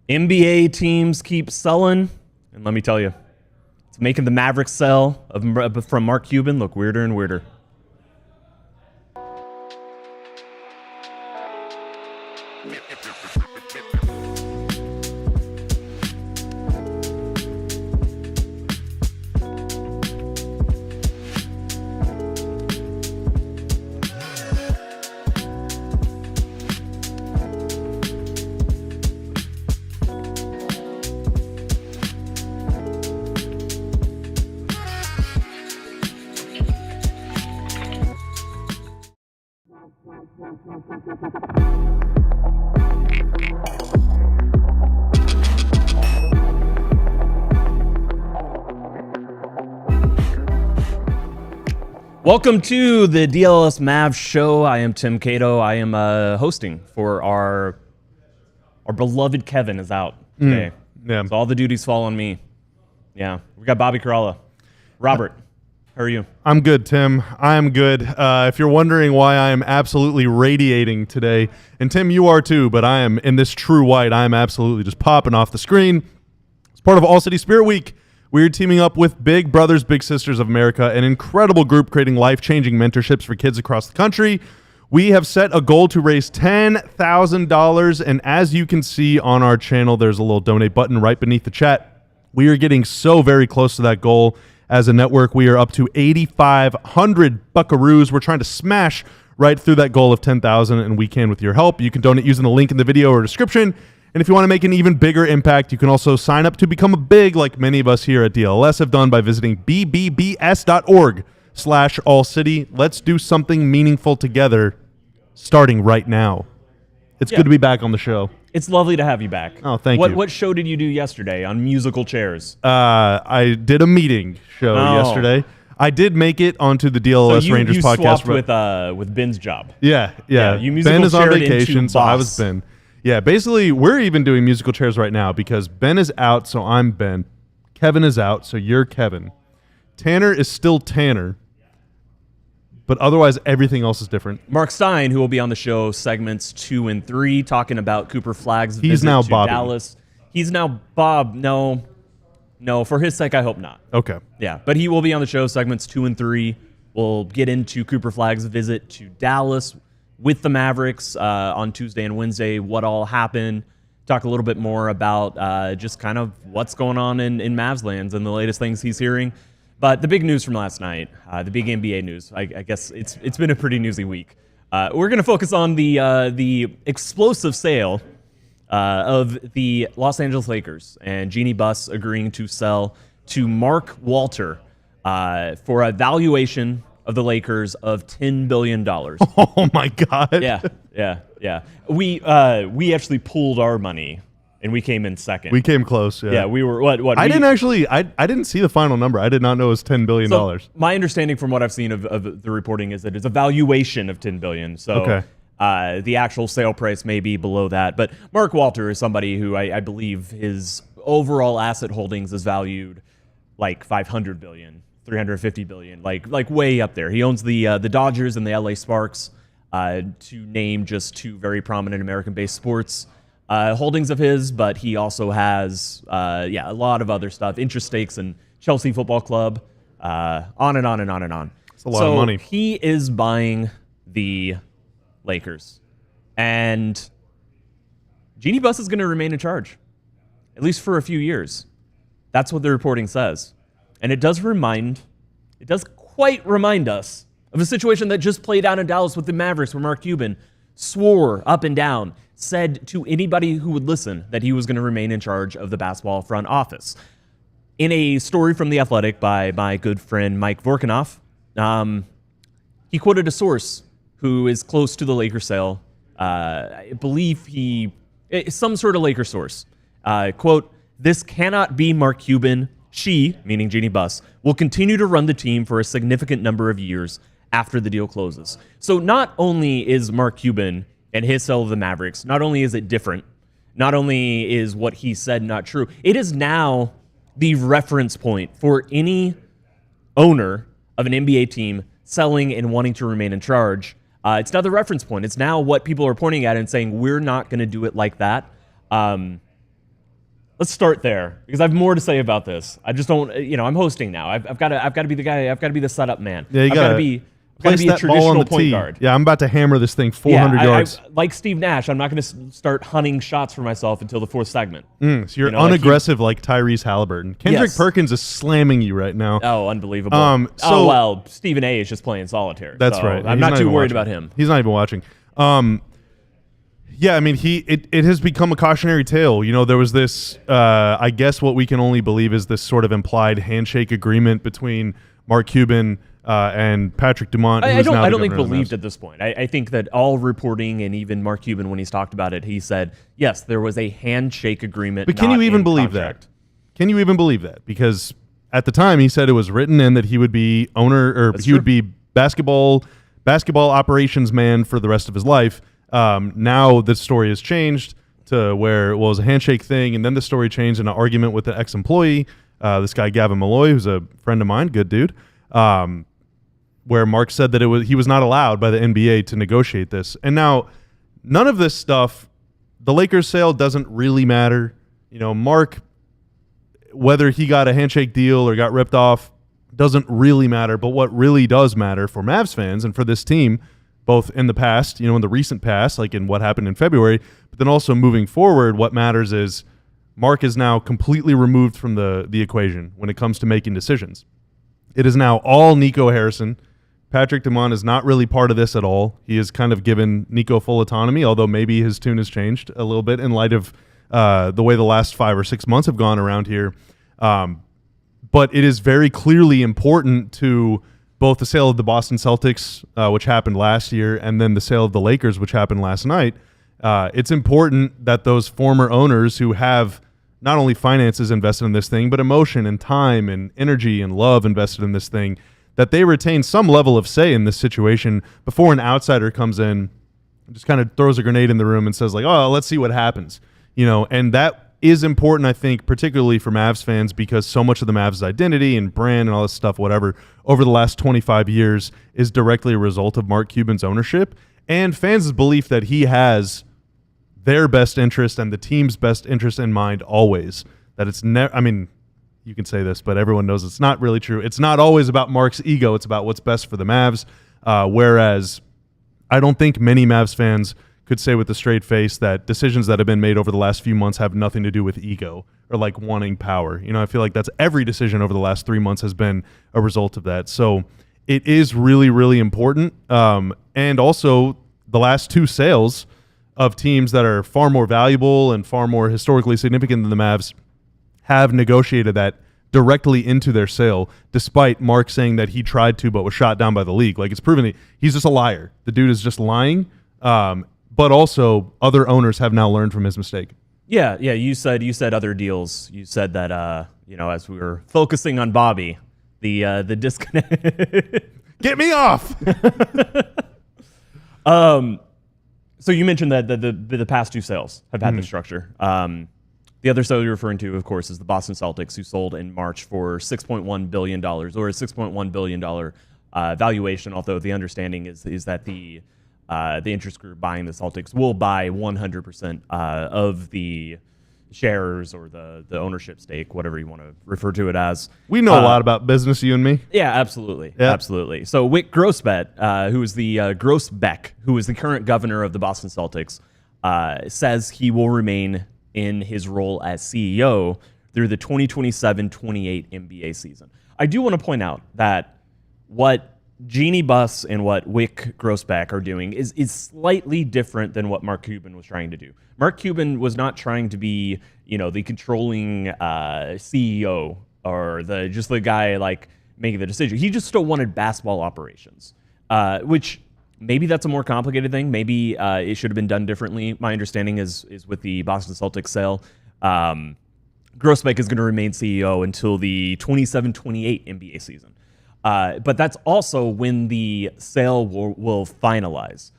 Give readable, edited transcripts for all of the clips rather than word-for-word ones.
NBA teams keep selling, and let me tell you, it's making the Mavericks sell from Mark Cuban look weirder and weirder. Welcome to the DLLS Mavs show. I am Tim Cato. I am hosting for our beloved Kevin is out today. Yeah. So all the duties fall on me. Yeah. We got Bobby Caralla. Robert, how are you? I'm good, Tim. I'm good. If you're wondering why I am absolutely radiating today, and Tim, you are too, but I am in this true white. I am absolutely just popping off the screen. It's part of All City Spirit Week. We're teaming up with Big Brothers Big Sisters of America, an incredible group creating life-changing mentorships for kids across the country. We have set a goal to raise $10,000, and as you can see on our channel, there's a little donate button right beneath the chat. We are getting so very close to that goal. As a network, we are up to 8,500 buckaroos. We're trying to smash right through that goal of 10,000, and we can with your help. You can donate using the link in the video or description. And if you want to make an even bigger impact, you can also sign up to become a big, like many of us here at DLLS have done by visiting bbbs.org/allcity. Let's do something meaningful together, starting right now. It's good to be back on the show. It's lovely to have you back. Oh, thank you. What show did you do yesterday on musical chairs? I did a meeting show yesterday. I did make it onto the DLLS Rangers podcast. You swapped with Ben's job. Yeah. You musical Ben is on chaired vacation, into so I Boss. was Ben. Yeah, basically, we're even doing musical chairs right now because Ben is out, so I'm Ben. Kevin is out, so you're Kevin. Tanner is still Tanner, but otherwise everything else is different. Marc Stein, who will be on the show segments 2 and 3, talking about Cooper Flagg's visit now to Bobby. Dallas. He's now Bob. No, for his sake, I hope not. Okay. Yeah, but he will be on the show segments 2 and 3. We'll get into Cooper Flagg's visit to Dallas with the Mavericks on Tuesday and Wednesday, what all happened, talk a little bit more about just kind of what's going on in Mavs lands and the latest things he's hearing. But the big news from last night, the big NBA news, I guess it's been a pretty newsy week. We're going to focus on the explosive sale of the Los Angeles Lakers and Jeanie Buss agreeing to sell to Mark Walter for a valuation of the Lakers of $10 billion. Oh, my God. Yeah. We actually pooled our money, and we came in second. We came close, yeah. Yeah, we were, what? I didn't see the final number. I did not know it was $10 billion. So my understanding from what I've seen of the reporting is that it's a valuation of $10 billion. So okay. The actual sale price may be below that. But Mark Walter is somebody who I believe his overall asset holdings is valued like $500 billion. $350 billion, like way up there. He owns the Dodgers and the LA Sparks, to name just two very prominent American-based sports holdings of his. But he also has a lot of other stuff, interest stakes in Chelsea Football Club, on and on and on and on. It's a lot of money. He is buying the Lakers, and Jeanie Buss is going to remain in charge, at least for a few years. That's what the reporting says. And it does quite remind us of a situation that just played out in Dallas with the Mavericks, where Mark Cuban swore up and down, said to anybody who would listen that he was going to remain in charge of the basketball front office. In a story from The Athletic by my good friend Mike Vorkanoff, he quoted a source who is close to the Lakers sale. I believe some sort of Lakers source. Quote, "This cannot be Mark Cuban. She," meaning Jeanie Buss, "will continue to run the team for a significant number of years after the deal closes." So not only is Mark Cuban and his sale of the Mavericks, not only is it different, not only is what he said not true, it is now the reference point for any owner of an NBA team selling and wanting to remain in charge. It's now the reference point. It's now what people are pointing at and saying, we're not going to do it like that. let's start there because I have more to say about this. I just don't, I'm hosting now. I've got to be the guy. I've got to be the setup man. Yeah, you got to be. Place that ball on the point guard. Yeah, I'm about to hammer this thing 400 yards. Like Steve Nash, I'm not going to start hunting shots for myself until the fourth segment. So you're unaggressive like Tyrese Halliburton. Kendrick Perkins is slamming you right now. Oh, unbelievable. Well, Stephen A is just playing solitaire. That's right. I'm not too worried about him. He's not even watching. Yeah, I mean, it has become a cautionary tale. There was this, I guess what we can only believe is this sort of implied handshake agreement between Mark Cuban and Patrick Dumont. I don't think believed at this point. I think that all reporting and even Mark Cuban, when he's talked about it, he said, yes, there was a handshake agreement. But can you even believe that? Can you even believe that? Because at the time he said it was written in that he would be would be basketball operations man for the rest of his life. Now the story has changed to where it was a handshake thing, and then the story changed in an argument with an ex-employee, this guy Gavin Malloy, who's a friend of mine, good dude. Where Mark said that he was not allowed by the NBA to negotiate this. And now, none of this stuff, the Lakers sale doesn't really matter. Mark, whether he got a handshake deal or got ripped off, doesn't really matter. But what really does matter for Mavs fans and for this team, both in the past, in the recent past, like in what happened in February, but then also moving forward, what matters is Mark is now completely removed from the equation when it comes to making decisions. It is now all Nico Harrison. Patrick Dumont is not really part of this at all. He has kind of given Nico full autonomy, although maybe his tune has changed a little bit in light of the way the last 5 or 6 months have gone around here. But it is very clearly important to both the sale of the Boston Celtics, which happened last year, and then the sale of the Lakers, which happened last night. It's important that those former owners who have not only finances invested in this thing, but emotion and time and energy and love invested in this thing, that they retain some level of say in this situation before an outsider comes in and just kind of throws a grenade in the room and says like, oh, let's see what happens. And that is important, I think, particularly for Mavs fans, because so much of the Mavs' identity and brand and all this stuff, whatever, over the last 25 years is directly a result of Mark Cuban's ownership and fans' belief that he has their best interest and the team's best interest in mind always. That it's never, you can say this, but everyone knows it's not really true. It's not always about Mark's ego. It's about what's best for the Mavs. Whereas I don't think many Mavs fans could say with a straight face that decisions that have been made over the last few months have nothing to do with ego or like wanting power. I feel like that's every decision over the last 3 months has been a result of that. So it is really, really important. And also the last 2 sales of teams that are far more valuable and far more historically significant than the Mavs have negotiated that directly into their sale, despite Mark saying that he tried to but was shot down by the league. Like, it's proven that he's just a liar. The dude is just lying. But also, other owners have now learned from his mistake. Yeah. You said other deals. You said that as we were focusing on Bobby, the disconnect. Get me off. So you mentioned that the past 2 sales have had this structure. The other sale you're referring to, of course, is the Boston Celtics, who sold in March for $6.1 billion, or a $6.1 billion valuation, although the understanding is that the interest group buying the Celtics will buy 100% of the shares or the ownership stake, whatever you want to refer to it as. We know a lot about business, you and me. Yeah, absolutely. Yep. Absolutely. So Wick Grossbeck, who is the current governor of the Boston Celtics, says he will remain in his role as CEO through the 2027-28 NBA season. I do want to point out that what Jeanie Buss and what Wick Grossbeck are doing is slightly different than what Mark Cuban was trying to do. Mark Cuban was not trying to be, the controlling CEO or the guy like making the decision. He just still wanted basketball operations, which maybe that's a more complicated thing. Maybe it should have been done differently. My understanding is with the Boston Celtics sale, Grossbeck is going to remain CEO until the 27-28 NBA season. But that's also when the sale will finalize.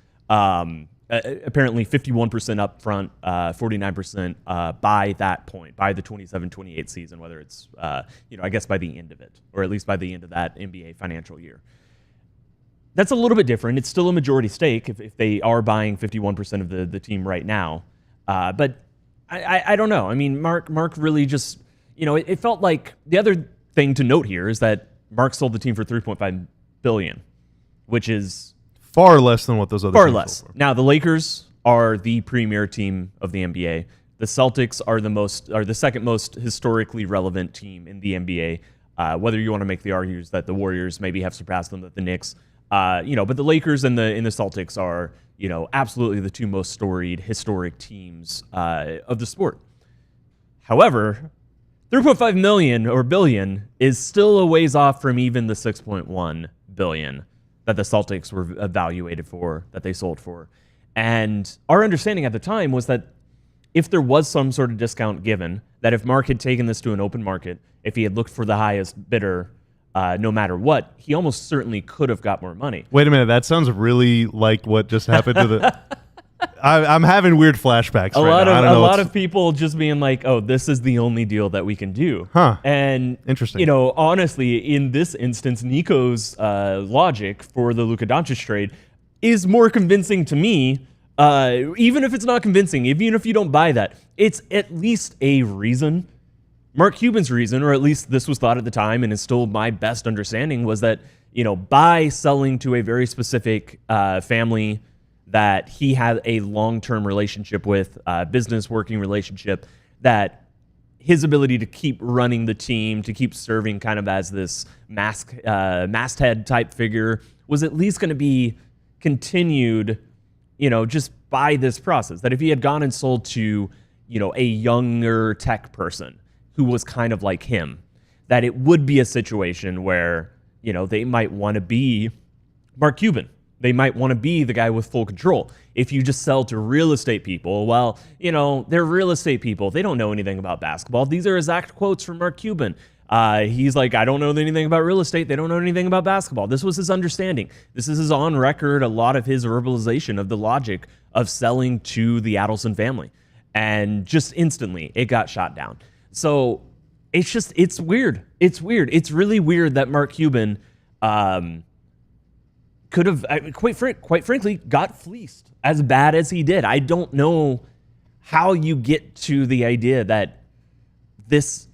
Apparently 51% up front, 49% by that point, by the 27-28 season, whether it's, I guess by the end of it, or at least by the end of that NBA financial year. That's a little bit different. It's still a majority stake if they are buying 51% of the team right now. But I don't know. I mean, Mark really just, it felt like the other thing to note here is that Mark sold the team for $3.5 billion, which is far less than what those other far teams less. sold for. Now, the Lakers are the premier team of the NBA. The Celtics are the second most historically relevant team in the NBA. Whether you want to make the arguments that the Warriors maybe have surpassed them, that the Knicks, but the Lakers and the Celtics are, absolutely the two most storied historic teams of the sport. However, 3.5 million or billion is still a ways off from even the 6.1 billion that the Celtics were evaluated for, that they sold for. And our understanding at the time was that if there was some sort of discount given, that if Mark had taken this to an open market, if he had looked for the highest bidder, no matter what, he almost certainly could have got more money. Wait a minute, that sounds really like what just happened to the... I'm having weird flashbacks A right now. lot of people just being like, oh, this is the only deal that we can do. Huh. And, interesting. Honestly, in this instance, Nico's logic for the Luka Doncic trade is more convincing to me. Even if it's not convincing, even if you don't buy that, it's at least a reason. Mark Cuban's reason, or at least this was thought at the time, and is still my best understanding, was that, by selling to a very specific family that he had a long-term relationship with, business working relationship, that his ability to keep running the team, to keep serving kind of as this masthead type figure, was at least going to be continued, just by this process. That if he had gone and sold to, a younger tech person who was kind of like him, that it would be a situation where, they might want to be Mark Cuban. They might want to be the guy with full control. If you just sell to real estate people, well, they're real estate people. They don't know anything about basketball. These are exact quotes from Mark Cuban. He's like, I don't know anything about real estate. They don't know anything about basketball. This was his understanding. This is his on record, a lot of his verbalization of the logic of selling to the Adelson family. And just instantly, it got shot down. So it's weird. It's weird. It's really weird that Mark Cuban could have, quite frankly, got fleeced as bad as he did. I don't know how you get to the idea that this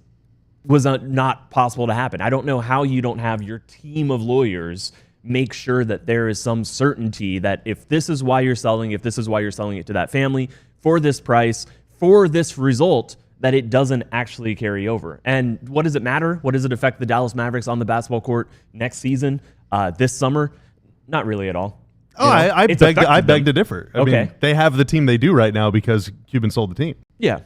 was not possible to happen. I don't know how you don't have your team of lawyers make sure that there is some certainty that if this is why you're selling, if this is why you're selling it to that family, for this price, for this result, that it doesn't actually carry over. And what does it matter? What does it affect the Dallas Mavericks on the basketball court next season, this summer? Not really at all. Oh, I beg to differ. I mean, they have the team they do right now because Cuban sold the team. Yeah.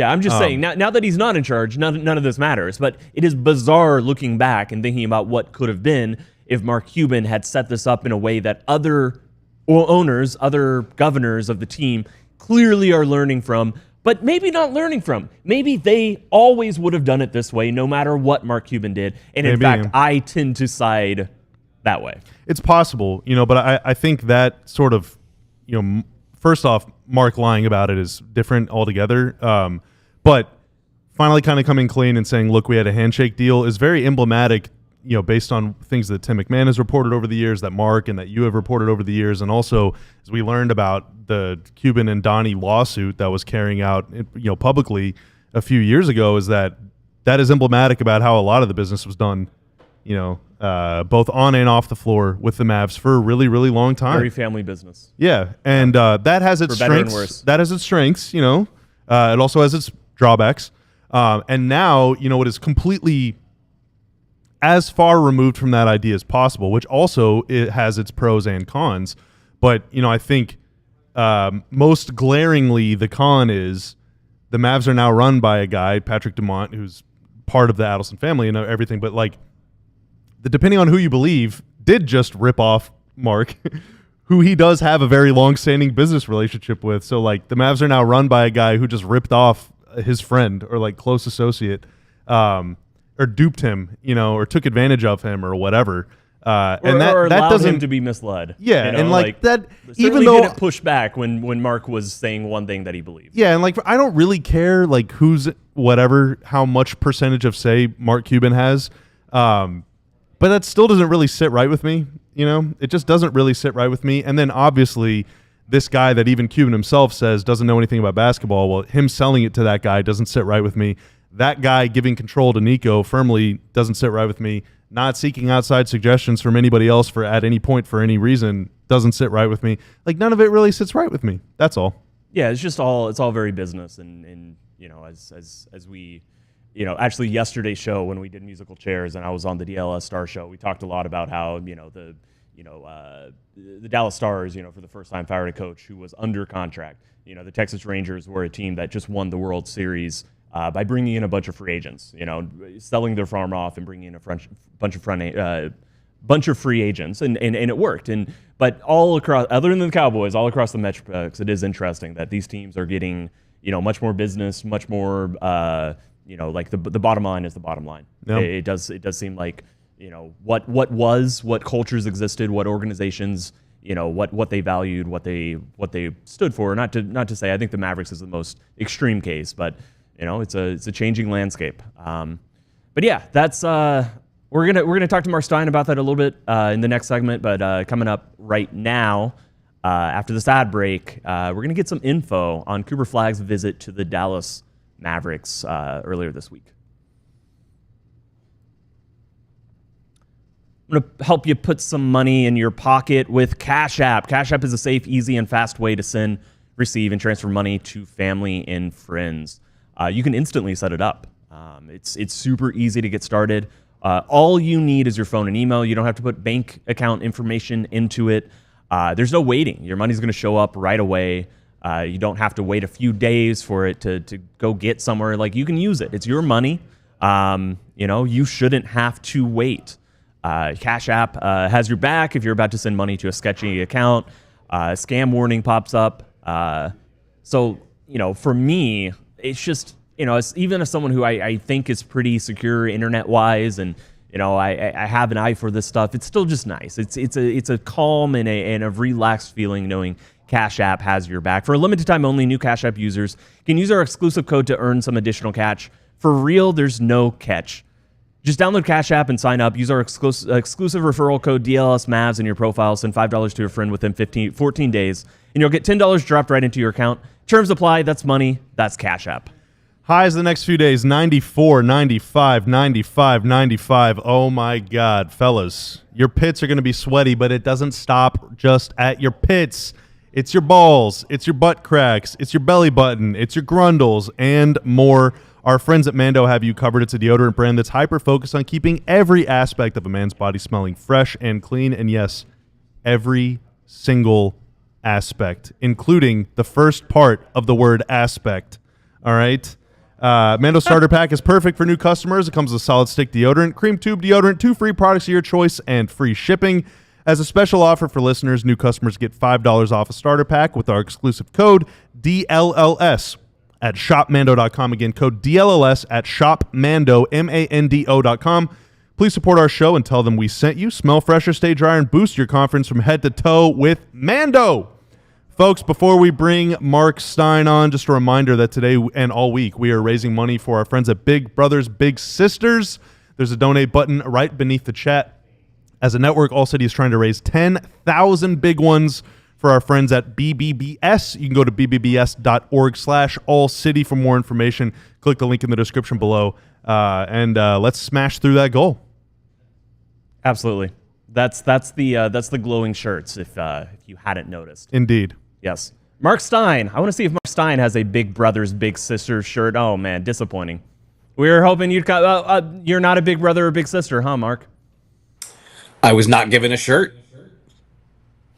I'm just saying, now that he's not in charge, none of this matters. But it is bizarre looking back and thinking about what could have been if Mark Cuban had set this up in a way that other owners, other governors of the team clearly are learning from, but maybe not learning from. Maybe they always would have done it this way, no matter what Mark Cuban did. And in fact, I tend to side that way. It's possible, but I think that sort of, first off, Mark lying about it is different altogether. But finally kind of coming clean and saying, look, we had a handshake deal is very emblematic, based on things that Tim McMahon has reported over the years, that Mark and that you have reported over the years. And also, as we learned about the Cuban and Donnie lawsuit that was carrying out, publicly a few years ago, is that is emblematic about how a lot of the business was done, both on and off the floor with the Mavs for a really, really long time. Very family business. Yeah, and that has its strengths. That has its strengths, it also has its drawbacks. And now, it is completely as far removed from that idea as possible, which also it has its pros and cons. But, I think most glaringly the con is the Mavs are now run by a guy, Patrick Dumont, who's part of the Adelson family and everything, but depending on who you believe, did just rip off Mark, who he does have a very long-standing business relationship with. So, the Mavs are now run by a guy who just ripped off his friend or, close associate, or duped him, or took advantage of him or whatever. And that doesn't him to be misled. Yeah, and that, even though didn't push back when Mark was saying one thing that he believed. Yeah, and I don't really care who's whatever, how much percentage of say Mark Cuban has. But that still doesn't really sit right with me, It just doesn't really sit right with me. And then obviously this guy that even Cuban himself says doesn't know anything about basketball. Well, him selling it to that guy doesn't sit right with me. That guy giving control to Nico firmly doesn't sit right with me. Not seeking outside suggestions from anybody else for at any point for any reason doesn't sit right with me. Like, none of it really sits right with me. That's all. Yeah, it's all very business, and as we, actually yesterday's show when we did musical chairs and I was on the DLS Star show, we talked a lot about how the Dallas Stars, for the first time fired a coach who was under contract. The Texas Rangers were a team that just won the World Series by bringing in a bunch of free agents, selling their farm off and bringing in a bunch of free agents, and it worked. But all across, other than the Cowboys, all across the Metroplex, it is interesting that these teams are getting much more business, much more like the bottom line is the bottom line. Yep. It does seem like what cultures existed, what organizations, what they valued, what they stood for. Not to say I think the Mavericks is the most extreme case, but it's a changing landscape. But yeah, that's we're gonna talk to Marc Stein about that a little bit in the next segment. But coming up right now, after this ad break, we're gonna get some info on Cooper Flagg's visit to the Dallas Mavericks earlier this week. I'm going to help you put some money in your pocket with Cash App. Cash App is a safe, easy, and fast way to send, receive, and transfer money to family and friends. You can instantly set it up. It's super easy to get started. All you need is your phone and email. You don't have to put bank account information into it. There's no waiting. Your money's going to show up right away. You don't have to wait a few days for it to go get somewhere. Like, you can use it. It's your money. You shouldn't have to wait. Cash App has your back if you're about to send money to a sketchy account. Scam warning pops up. So for me, it's just, even as someone who I think is pretty secure internet-wise, and I have an eye for this stuff, it's still just nice. It's a calm and a relaxed feeling knowing Cash App has your back. For a limited time only, new Cash App users can use our exclusive code to earn some additional cash. For real, there's no catch. Just download Cash App and sign up. Use our exclusive referral code DLLS Mavs in your profile. Send $5 to a friend within 14 days, and you'll get $10 dropped right into your account. Terms apply. That's money. That's Cash App. Highs the next few days, 94, 95, 95, 95. Oh, my God, fellas. Your pits are going to be sweaty, but it doesn't stop just at your pits. It's your balls. It's your butt cracks. It's your belly button. It's your grundles and more. Our friends at Mando have you covered. It's a deodorant brand that's hyper-focused on keeping every aspect of a man's body smelling fresh and clean. And yes, every single aspect, including the first part of the word aspect. All right? Mando Starter Pack is perfect for new customers. It comes with solid stick deodorant, cream tube deodorant, 2 free products of your choice, and free shipping. As a special offer for listeners, new customers get $5 off a starter pack with our exclusive code DLLS. At shopmando.com. Again, code DLLS at shopmando, MANDO.com. Please support our show and tell them we sent you. Smell fresher, stay drier, and boost your confidence from head to toe with Mando. Folks, before we bring Marc Stein on, just a reminder that today and all week we are raising money for our friends at Big Brothers Big Sisters. There's a donate button right beneath the chat. As a network, All City is trying to raise 10,000 big ones for our friends at BBBS. You can go to bbbs.org/allcity for more information. Click the link in the description below, and let's smash through that goal. Absolutely. That's the glowing shirts, if you hadn't noticed. Indeed. Yes. Marc Stein. I want to see if Marc Stein has a Big Brothers Big Sisters shirt. Oh, man, disappointing. We were hoping you'd you're not a big brother or big sister, huh, Mark? I was not given a shirt.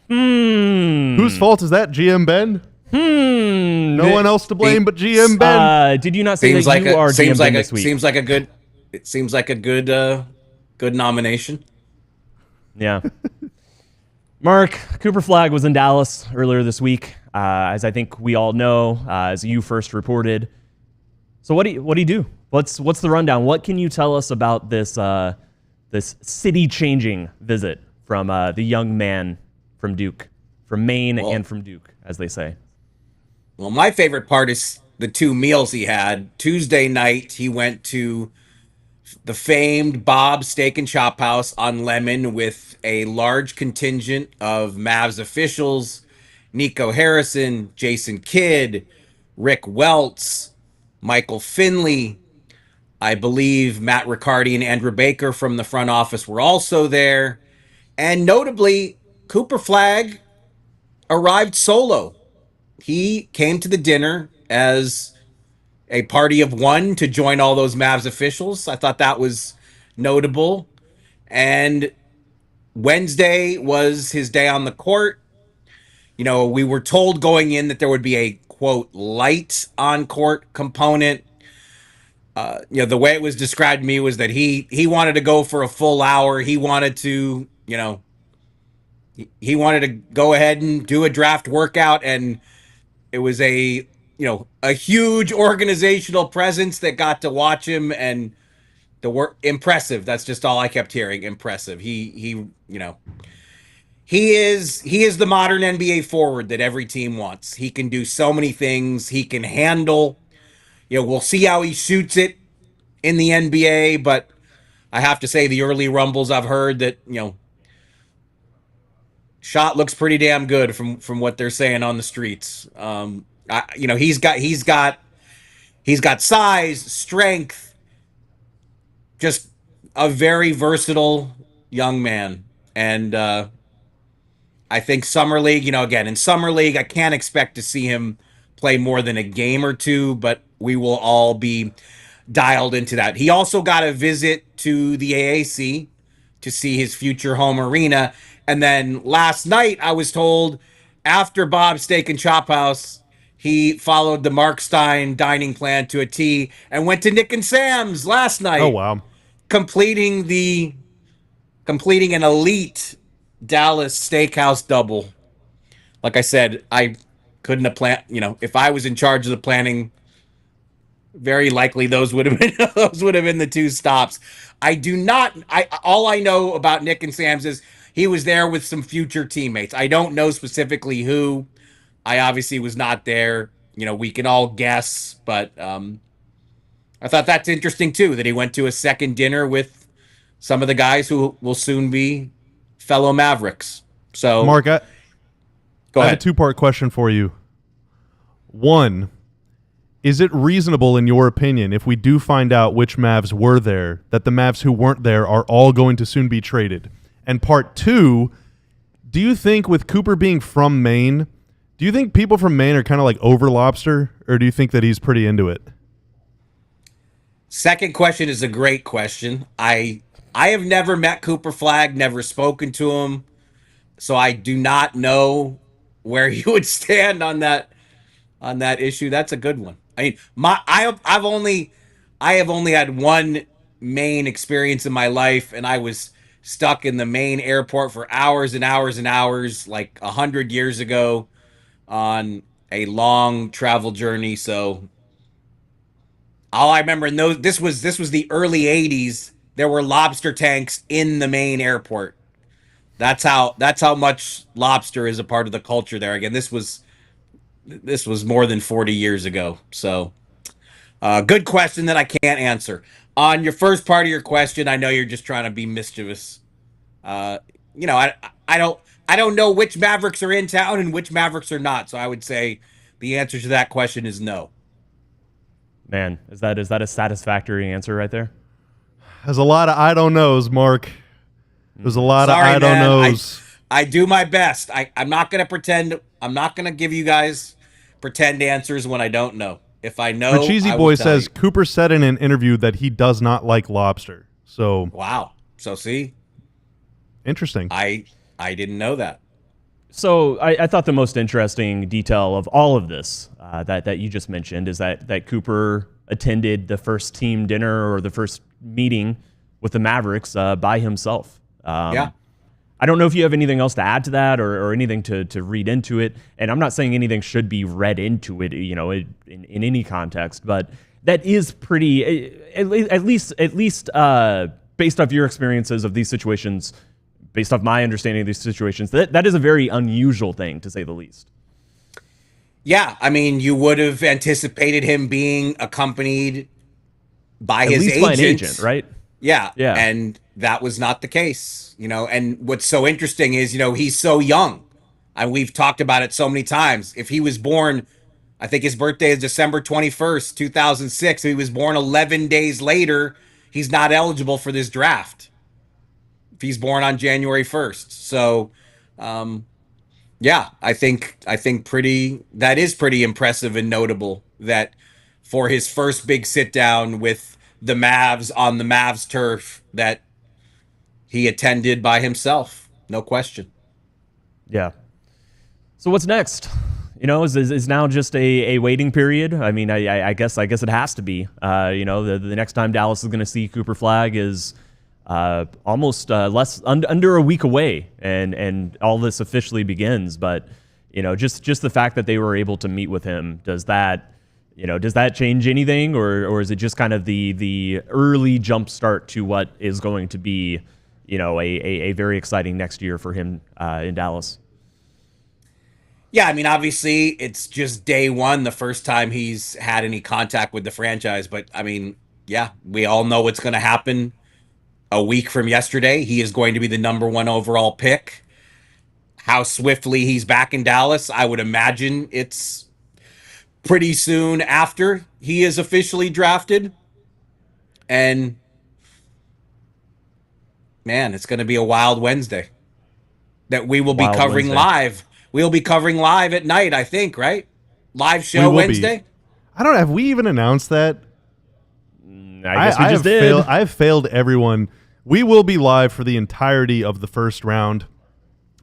Whose fault is that, GM Ben? No one else to blame but GM Ben. Did you not say that you are GM Ben this week? Seems like a good nomination. Yeah. Mark, Cooper Flagg was in Dallas earlier this week, as I think we all know, as you first reported. So what do you do? What's the rundown? What can you tell us about this this city-changing visit from the young man from Duke, from Maine and from Duke, as they say? Well, my favorite part is the 2 meals he had. Tuesday night, he went to the famed Bob's Steak and Chop House on Lemon with a large contingent of Mavs officials Nico Harrison, Jason Kidd, Rick Welts, Michael Finley. I believe Matt Riccardi and Andrew Baker from the front office were also there. And notably, Cooper Flagg arrived solo. He came to the dinner as a party of one to join all those Mavs officials. I thought that was notable. And Wednesday was his day on the court. You know, we were told going in that there would be a, quote, light on court component. The way it was described to me was that he wanted to go for a full hour. He wanted to, he wanted to go ahead and do a draft workout, and it was a huge organizational presence that got to watch him, and the work impressive. That's just all I kept hearing. Impressive. He is the modern NBA forward that every team wants. He can do so many things. He can handle. We'll see how he shoots it in the NBA, but I have to say the early rumbles I've heard that, shot looks pretty damn good from what they're saying on the streets. He's got size, strength, just a very versatile young man. And I think Summer League, again, in Summer League, I can't expect to see him play more than a game or two, but we will all be dialed into that. He also got a visit to the AAC to see his future home arena. And then last night, I was told, after Bob's Steak and Chop House, he followed the Marc Stein dining plan to a T and went to Nick and Sam's last night. Oh, wow. Completing an elite Dallas steakhouse double. Like I said, I couldn't have planned, if I was in charge of the planning, very likely those would have been the two stops. All I know about Nick and Sam's is he was there with some future teammates. I don't know specifically who. I obviously was not there. We can all guess, but I thought that's interesting too, that he went to a second dinner with some of the guys who will soon be fellow Mavericks. So, Mark, I go have ahead. a two-part question for you. One, is it reasonable, in your opinion, if we do find out which Mavs were there, that the Mavs who weren't there are all going to soon be traded? And part two, do you think with Cooper being from Maine, do you think people from Maine are kind of like over Lobster, or do you think that he's pretty into it? Second question is a great question. I have never met Cooper Flagg, never spoken to him, so I do not know where he would stand on that issue. That's a good one. I mean, I have only had one Maine experience in my life, and I was stuck in the Maine airport for hours and hours and hours, like 100 years ago, on a long travel journey. So all I remember this was the early 80s. There were lobster tanks in the Maine airport. That's how much lobster is a part of the culture there. Again, this was more than 40 years ago. So, good question that I can't answer. On your first part of your question, I know you're just trying to be mischievous. I don't know which Mavericks are in town and which Mavericks are not. So I would say the answer to that question is no. Man, is that a satisfactory answer right there? There's a lot of I don't knows, Mark. There's a lot Sorry, of I don't man. knows. I do my best. I'm not going to pretend. I'm not going to give you guys pretend answers when I don't know. If I know, Cheesy I will Boy tell says you. Cooper said in an interview that he does not like lobster. So Wow. So see, interesting. I didn't know that. So I thought the most interesting detail of all of this that you just mentioned is that Cooper attended the first team dinner or the first meeting with the Mavericks by himself. Yeah. I don't know if you have anything else to add to that or anything to read into it. And I'm not saying anything should be read into it, in any context, but that is pretty, at least based off your experiences of these situations, based off my understanding of these situations, that is a very unusual thing, to say the least. Yeah. I mean, you would have anticipated him being accompanied by At his least agent. by an agent, right? Yeah. Yeah. And that was not the case, and what's so interesting is, he's so young. And we've talked about it so many times. If he was born, I think his birthday is December 21st, 2006. If he was born 11 days later, he's not eligible for this draft. If he's born on January 1st. So, yeah, I think that is pretty impressive and notable that for his first big sit down with the Mavs on the Mavs turf that he attended by himself. No question. Yeah. So what's next? Is now just a waiting period? I mean, I guess it has to be. The next time Dallas is going to see Cooper Flagg is almost under a week away, and all this officially begins. But just the fact that they were able to meet with him, does that change anything, or is it just kind of the early jump start to what is going to be a very exciting next year for him in Dallas? Yeah, I mean, obviously, it's just day one, the first time he's had any contact with the franchise. But, I mean, yeah, we all know what's going to happen a week from yesterday. He is going to be the number 1 overall pick. How swiftly he's back in Dallas, I would imagine it's pretty soon after he is officially drafted. And, man, it's going to be a wild Wednesday that we will be covering live. We'll be covering live at night, I think, right? Live show Wednesday? I don't know. Have we even announced that? I guess we just did. I've failed everyone. We will be live for the entirety of the first round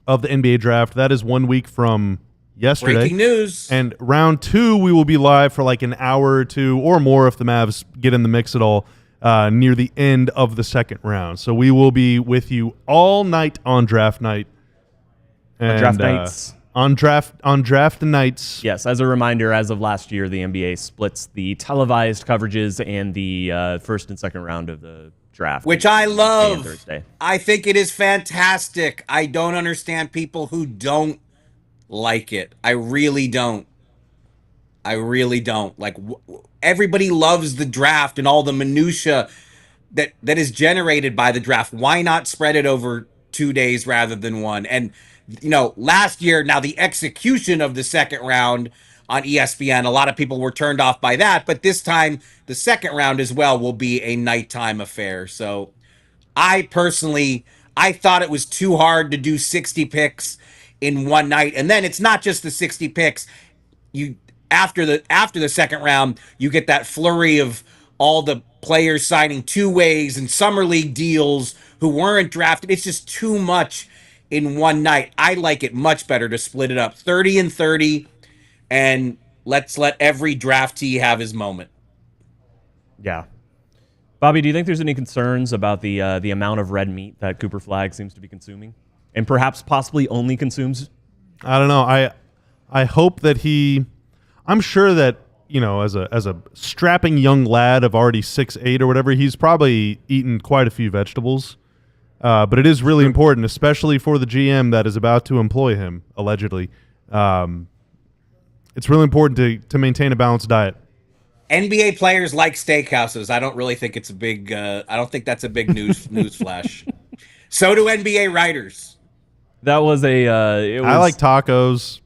of the NBA draft. That is 1 week from yesterday. Breaking news. And round 2, we will be live for like an hour or two or more if the Mavs get in the mix at all near the end of the second round. So we will be with you all night on draft night. On draft nights. On draft nights. Yes, as a reminder, as of last year, the NBA splits the televised coverages and the first and second round of the draft. Which I love. Thursday. I think it is fantastic. I don't understand people who don't like it. I really don't. Like, everybody loves the draft and all the minutia that is generated by the draft. Why not spread it over 2 days rather than one? And last year, now the execution of the second round on ESPN, a lot of people were turned off by that. But this time, the second round as well will be a nighttime affair. So I thought it was too hard to do 60 picks in one night. And then it's not just the 60 picks. After the second round, you get that flurry of all the players signing 2-ways and summer league deals who weren't drafted. It's just too much in one night. I like it much better to split it up 30 and 30, and let's let every draftee have his moment. Yeah. Bobby, do you think there's any concerns about the amount of red meat that Cooper Flagg seems to be consuming, and perhaps possibly only consumes? I don't know. I hope that I'm sure that as a strapping young lad of already 6'8" or whatever, he's probably eaten quite a few vegetables. But it is really important, especially for the GM that is about to employ him, allegedly. It's really important to maintain a balanced diet. NBA players like steakhouses. I don't really think it's a big. I don't think that's a big news flash. So do NBA writers. That was I like tacos.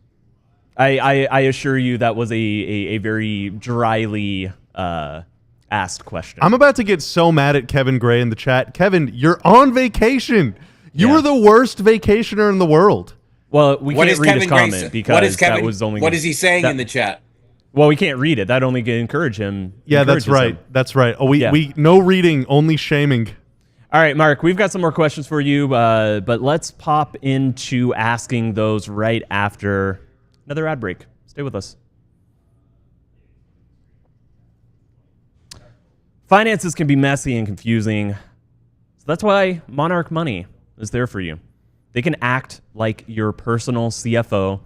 I assure you that was a very dryly asked question. I'm about to get so mad at Kevin Gray in the chat. Kevin, you're on vacation. You were the worst vacationer in the world. Well, we can't read his comment because that was only. What is he saying in the chat? Well, we can't read it. That only encourage him. Yeah, that's right. That's right. Oh, we no reading, only shaming. All right, Mark, we've got some more questions for you, but let's pop into asking those right after another ad break. Stay with us. Finances can be messy and confusing, so that's why Monarch Money is there for you. They can act like your personal CFO,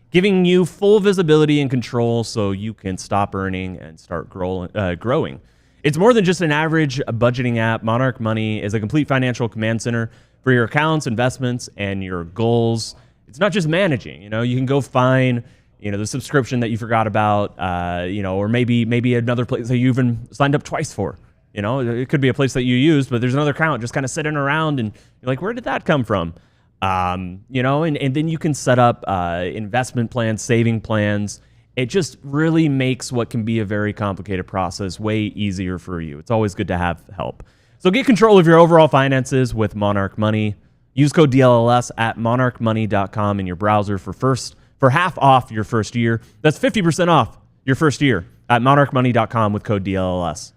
giving you full visibility and control so you can stop earning and start growing. It's more than just an average budgeting app. Monarch Money is a complete financial command center for your accounts, investments, and your goals. It's not just managing. You can go find the subscription that you forgot about, or maybe another place that you even signed up twice for. It could be a place that you used, but there's another account just kind of sitting around, and you're like, where did that come from? And then you can set up investment plans, saving plans. It just really makes what can be a very complicated process way easier for you. It's always good to have help. So get control of your overall finances with Monarch Money. Use code DLLS at monarchmoney.com in your browser for half off your first year. That's 50% off your first year at monarchmoney.com with code DLLS.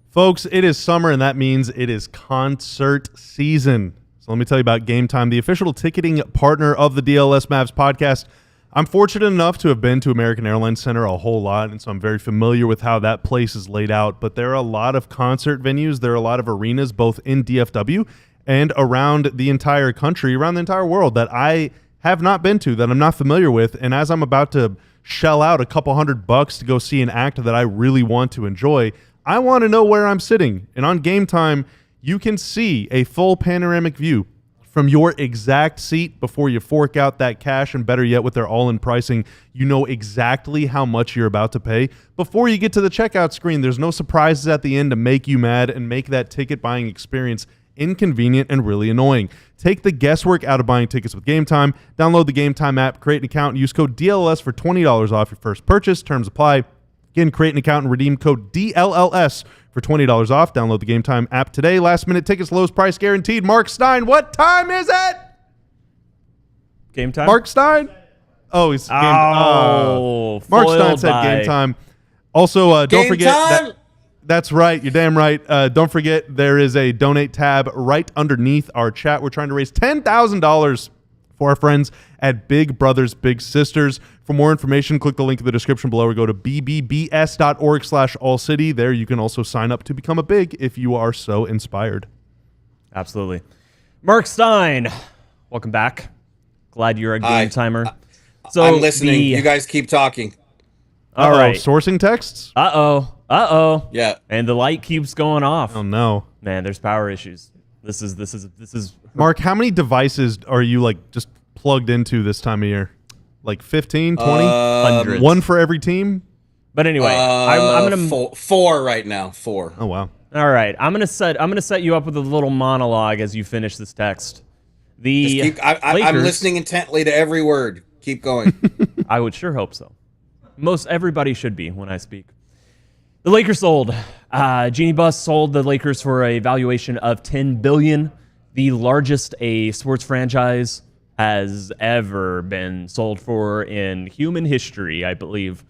Folks, it is summer, and that means it is concert season. So let me tell you about Game Time, the official ticketing partner of the DLLS Mavs podcast. I'm fortunate enough to have been to American Airlines Center a whole lot, and so I'm very familiar with how that place is laid out. But there are a lot of concert venues. There are a lot of arenas, both in DFW and around the entire country, around the entire world, that I have not been to, that I'm not familiar with. And as I'm about to shell out a couple $100 to go see an act that I really want to enjoy, I want to know where I'm sitting. And on Game Time, you can see a full panoramic view from your exact seat before you fork out that cash, and better yet, with their all-in pricing, you know exactly how much you're about to pay. Before you get to the checkout screen, there's no surprises at the end to make you mad and make that ticket buying experience inconvenient and really annoying. Take the guesswork out of buying tickets with Game Time. Download the Game Time app, create an account, and use code DLLS for $20 off your first purchase. Terms apply. Again, create an account and redeem code DLLS for $20 off. Download the Game Time app today. Last minute tickets, lowest price guaranteed. Marc Stein, what time is it? Game time? Marc Stein? Oh, he's Marc Stein said Game Time. Also, don't forget that's right. You're damn right. Don't forget there is a donate tab right underneath our chat. We're trying to raise $10,000 for our friends at Big Brothers Big Sisters. For more information, click the link in the description below or go to bbbs.org/allcity. There you can also sign up to become a big if you are so inspired. Absolutely. Marc Stein, welcome back. Glad you're a game timer. So I'm listening. You guys keep talking. All right. Sourcing texts? Uh-oh. Yeah. And the light keeps going off. Oh, no. Man, there's power issues. This is Mark, how many devices are you just plugged into this time of year? Like 15, 20? Hundreds. One for every team? But anyway, I'm gonna four right now. 4. Oh wow. All right. I'm gonna set you up with a little monologue as you finish this text. I'm listening intently to every word. Keep going. I would sure hope so. Most everybody should be when I speak. The Lakers sold. Jeanie Buss sold the Lakers for a valuation of $10 billion, the largest a sports franchise has ever been sold for in human history, I believe.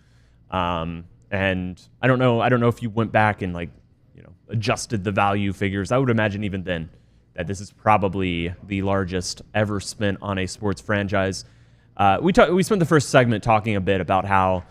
And I don't know if you went back and adjusted the value figures. I would imagine even then that this is probably the largest ever spent on a sports franchise. We spent the first segment talking a bit about how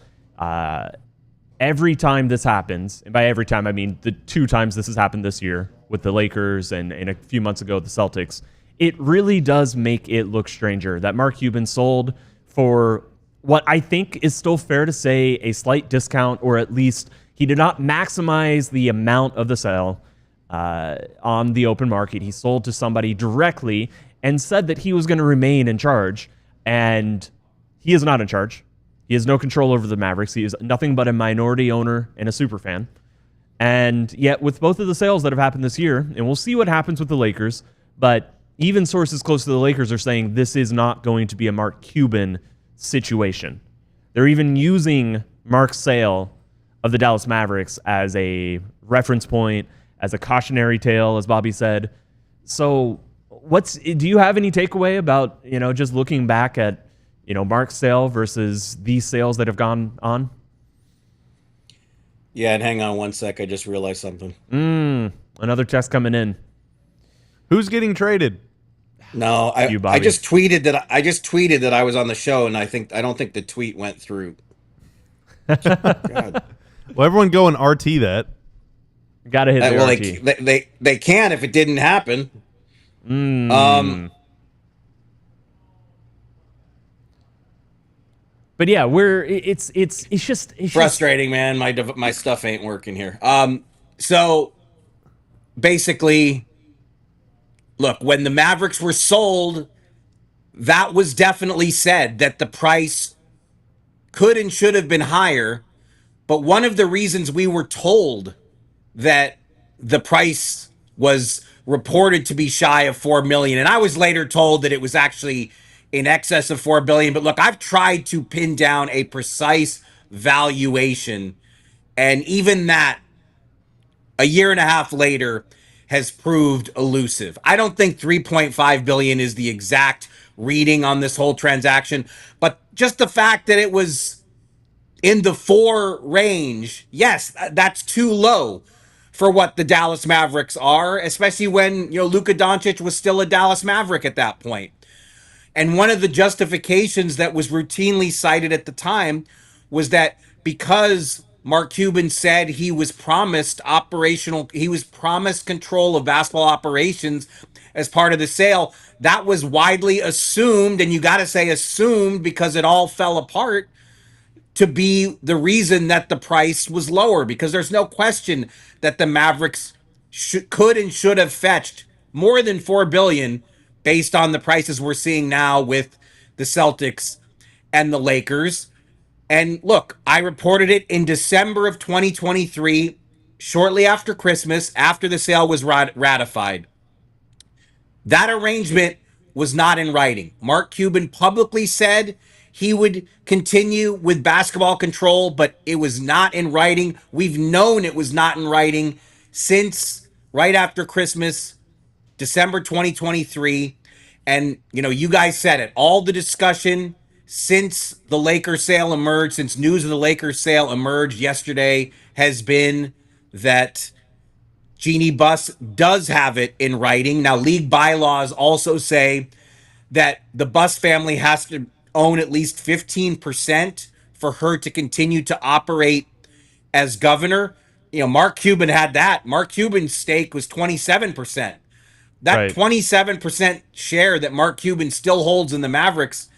every time this happens, and by every time I mean the 2 times this has happened this year with the Lakers and a few months ago the Celtics, it really does make it look stranger that Mark Cuban sold for what I think is still fair to say a slight discount, or at least he did not maximize the amount of the sale on the open market. He sold to somebody directly and said that he was going to remain in charge, and he is not in charge. He has no control over the Mavericks. He is nothing but a minority owner and a super fan. And yet with both of the sales that have happened this year, and we'll see what happens with the Lakers, but even sources close to the Lakers are saying this is not going to be a Mark Cuban situation. They're even using Mark's sale of the Dallas Mavericks as a reference point, as a cautionary tale, as Bobby said. So do you have any takeaway about, just looking back at, Mark's sale versus these sales that have gone on? Yeah, and hang on one sec. I just realized something. Another text coming in. Who's getting traded? No, I just tweeted that I was on the show, and I don't think the tweet went through. God. Well, everyone go and RT that. Got to hit the RT. They can if it didn't happen. But yeah, it's just frustrating, man. My stuff ain't working here. So basically, look, when the Mavericks were sold, that was definitely said that the price could and should have been higher. But one of the reasons we were told that the price was reported to be shy of 4 million. And I was later told that it was actually in excess of 4 billion. But look, I've tried to pin down a precise valuation, and even that, a year and a half later, has proved elusive. I don't think 3.5 billion is the exact reading on this whole transaction, but just the fact that it was in the 4 range, yes, that's too low for what the Dallas Mavericks are, especially when, Luka Doncic was still a Dallas Maverick at that point. And one of the justifications that was routinely cited at the time was that because Mark Cuban said he was promised control of basketball operations as part of the sale, that was widely assumed, and you got to say assumed because it all fell apart, to be the reason that the price was lower, because there's no question that the Mavericks could and should have fetched more than 4 billion based on the prices we're seeing now with the Celtics and the Lakers. And look, I reported it in December of 2023, shortly after Christmas, after the sale was ratified. That arrangement was not in writing. Mark Cuban publicly said he would continue with basketball control, but it was not in writing. We've known it was not in writing since right after Christmas, December 2023. And, you guys said it. All the discussion since the Lakers sale emerged, since news of the Lakers sale emerged yesterday, has been that Jeanie Buss does have it in writing. Now, league bylaws also say that the Buss family has to own at least 15% for her to continue to operate as governor. Mark Cuban had that. Mark Cuban's stake was 27%. That right. 27% share that Mark Cuban still holds in the Mavericks,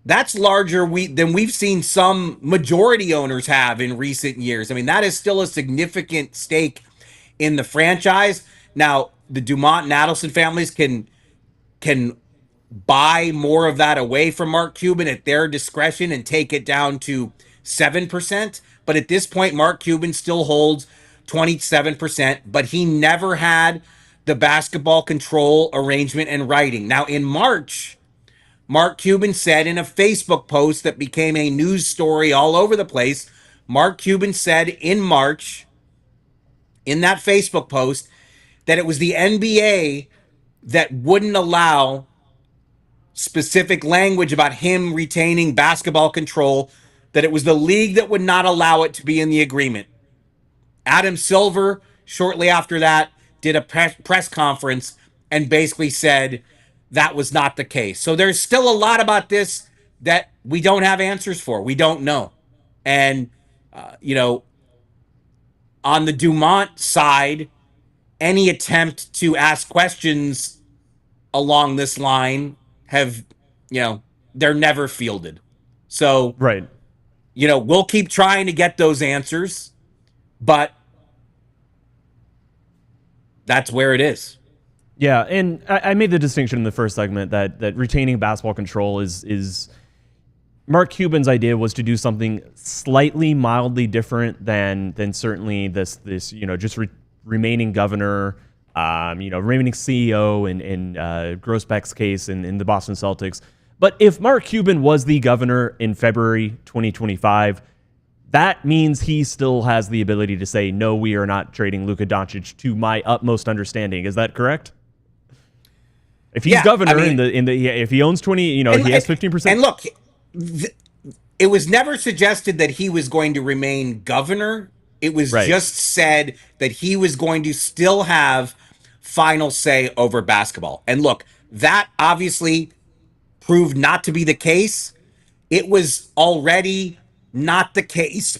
that's larger than we've seen some majority owners have in recent years. I mean, that is still a significant stake in the franchise. Now, the Dumont and Adelson families can buy more of that away from Mark Cuban at their discretion and take it down to 7%. But at this point, Mark Cuban still holds 27%, but he never had the basketball control arrangement in writing. Now, in March, Mark Cuban said in a Facebook post that became a news story all over the place, Mark Cuban said in March, in that Facebook post, that it was the NBA that wouldn't allow specific language about him retaining basketball control, that it was the league that would not allow it to be in the agreement. Adam Silver, shortly after that, did a press conference and basically said that was not the case. So there's still a lot about this that we don't have answers for. We don't know. And, on the Dumont side, any attempt to ask questions along this line have, they're never fielded. So, right. We'll keep trying to get those answers, but that's where it is. Yeah, and I made the distinction in the first segment that retaining basketball control is Mark Cuban's idea was to do something slightly mildly different than certainly this just remaining governor, remaining CEO in Grossbeck's case in the Boston Celtics. But if Mark Cuban was the governor in February 2025, that means he still has the ability to say, no, we are not trading Luka Doncic, to my utmost understanding. Is that correct? If he's governor if he owns 20, he has 15%. And look, it was never suggested that he was going to remain governor. It was just said that he was going to still have final say over basketball. And look, that obviously proved not to be the case. It was already not the case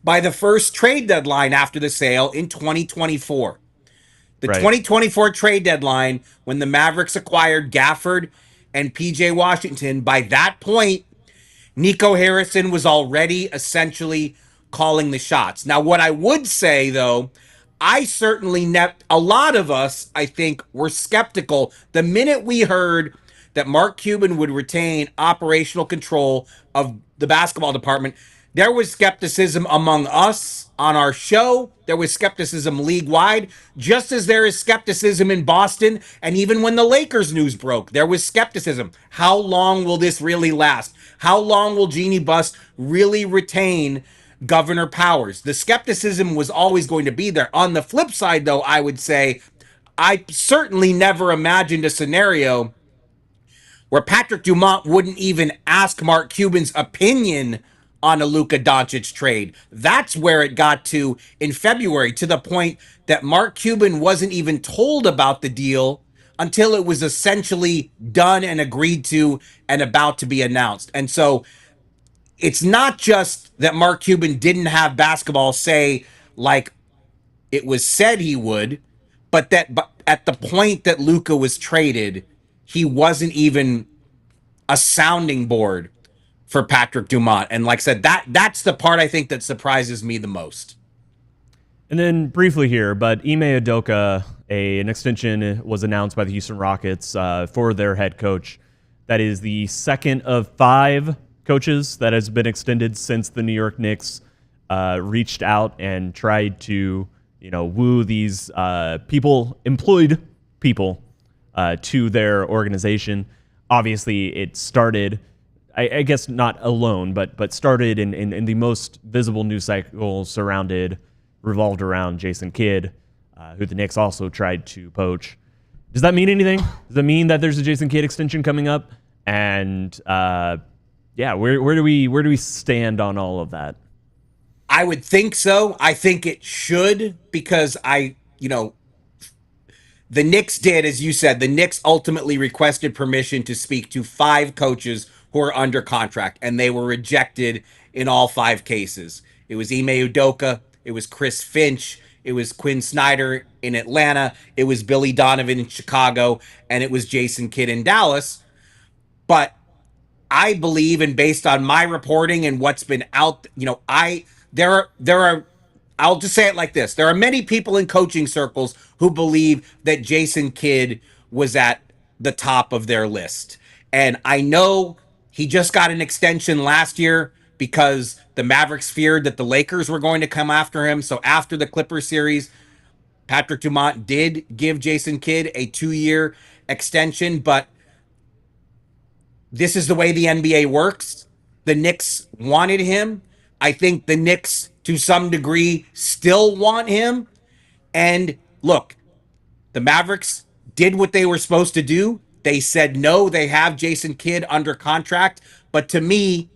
by the first trade deadline after the sale in 2024. The 2024 trade deadline, when the Mavericks acquired Gafford and PJ Washington, by that point, Nico Harrison was already essentially calling the shots. Now, what I would say, though, I certainly, a lot of us, I think, were skeptical the minute we heard that Mark Cuban would retain operational control of the basketball department. There was skepticism among us on our show. There was skepticism league-wide, just as there is skepticism in Boston. And even when the Lakers news broke, there was skepticism. How long will this really last? How long will Jeanie Buss really retain governor powers? The skepticism was always going to be there. On the flip side, though, I would say I certainly never imagined a scenario where Patrick Dumont wouldn't even ask Mark Cuban's opinion on a Luka Doncic trade. That's where it got to in February, to the point that Mark Cuban wasn't even told about the deal until it was essentially done and agreed to and about to be announced. And so it's not just that Mark Cuban didn't have basketball say like it was said he would, but at the point that Luka was traded, he wasn't even a sounding board for Patrick Dumont. And like I said, that's the part I think that surprises me the most. And then briefly here, but Ime Udoka, an extension was announced by the Houston Rockets for their head coach. That is the second of 5 coaches that has been extended since the New York Knicks reached out and tried to, woo these employed people to their organization. Obviously, it started, I guess not alone, but started in the most visible news cycle revolved around Jason Kidd, who the Knicks also tried to poach. Does that mean anything? Does that mean that there's a Jason Kidd extension coming up? And where do we stand on all of that? I would think so. I think it should, because the Knicks did, as you said, the Knicks ultimately requested permission to speak to 5 coaches who are under contract, and they were rejected in all 5 cases. It was Ime Udoka, it was Chris Finch, it was Quinn Snyder in Atlanta, it was Billy Donovan in Chicago, and it was Jason Kidd in Dallas. But I believe, and based on my reporting and what's been out, there are I'll just say it like this. There are many people in coaching circles who believe that Jason Kidd was at the top of their list. And I know he just got an extension last year because the Mavericks feared that the Lakers were going to come after him. So after the Clippers series, Patrick Dumont did give Jason Kidd a 2-year extension. But this is the way the NBA works. The Knicks wanted him. I think the Knicks, to some degree, still want him. And look, the Mavericks did what they were supposed to do. They said no, they have Jason Kidd under contract. But to me,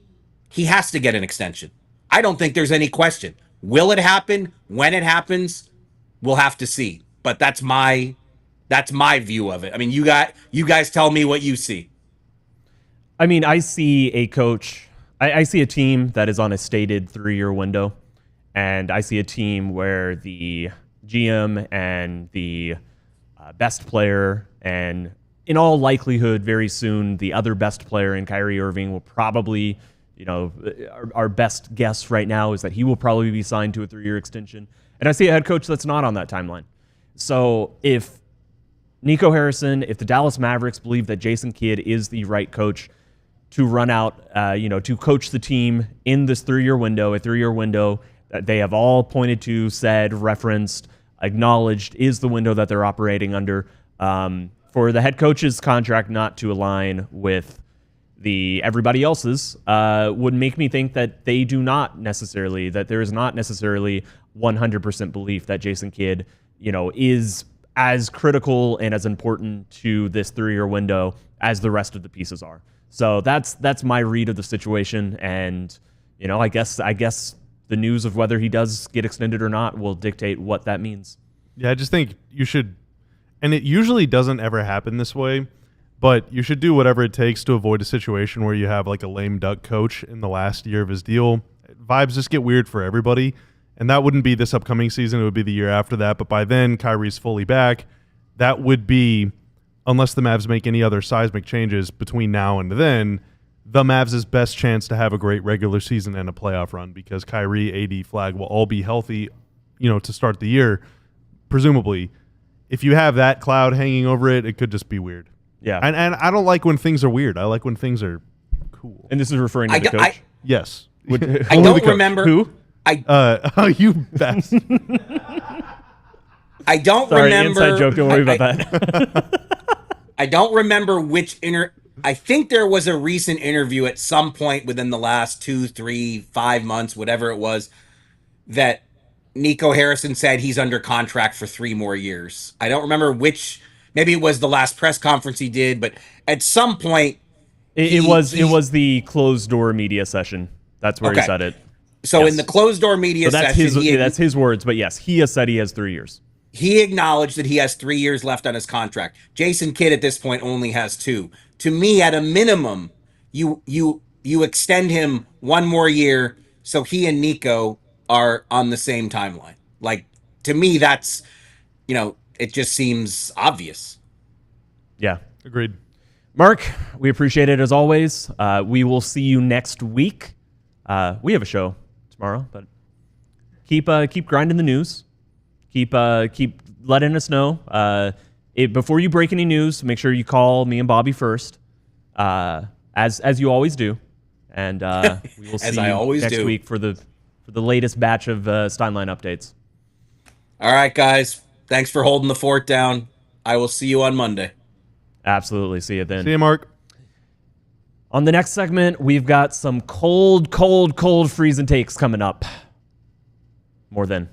he has to get an extension. I don't think there's any question. Will it happen? When it happens, we'll have to see. But that's my view of it. I mean, you guys tell me what you see. I mean, I see a coach. I see a team that is on a stated 3-year window, and I see a team where the GM and the best player, and in all likelihood, very soon, the other best player in Kyrie Irving will probably, our best guess right now is that he will probably be signed to a 3-year extension. And I see a head coach that's not on that timeline. So if Nico Harrison, if the Dallas Mavericks believe that Jason Kidd is the right coach to run out, to coach the team in this 3-year window, a 3-year window that they have all pointed to, said, referenced, acknowledged is the window that they're operating under, for the head coach's contract not to align with everybody else's, would make me think that there is not necessarily 100% belief that Jason Kidd, is as critical and as important to this 3-year window as the rest of the pieces are. So that's my read of the situation, and I guess the news of whether he does get extended or not will dictate what that means. Yeah, I just think you should, and it usually doesn't ever happen this way, but you should do whatever it takes to avoid a situation where you have like a lame duck coach in the last year of his deal. Vibes just get weird for everybody, and that wouldn't be this upcoming season. It would be the year after that, but by then Kyrie's fully back. That would be, unless the Mavs make any other seismic changes between now and then, the Mavs' best chance to have a great regular season and a playoff run, because Kyrie, AD, Flagg will all be healthy, to start the year, presumably. If you have that cloud hanging over it, it could just be weird. Yeah. And I don't like when things are weird. I like when things are cool. And this is referring to the coach? Yes. I don't remember. Who? You best. I don't Sorry, remember. inside joke. Don't worry about that. I don't remember which I think there was a recent interview at some point within the last 2, 3, 5 months, whatever it was, that Nico Harrison said he's under contract for 3 more years. I don't remember which. Maybe it was the last press conference he did, but at some point, It was the closed door media session. That's where he said it. So Yes. in the closed door media that's session, that's his words. But yes, he has said he has 3 years. he acknowledged that he has 3 years left on his contract. Jason Kidd at this point only has 2. To me, at a minimum, you extend him 1 more year so he and Nico are on the same timeline. Like, to me, that's, it just seems obvious. Yeah. Agreed. Mark, we appreciate it as always. We will see you next week. We have a show tomorrow, but keep grinding the news. Keep letting us know. Before you break any news, make sure you call me and Bobby first, as you always do, and we will see you next week for the latest batch of Steinline updates. All right, guys. Thanks for holding the fort down. I will see you on Monday. Absolutely. See you then. See you, Mark. On the next segment, we've got some cold freezing takes coming up. More than.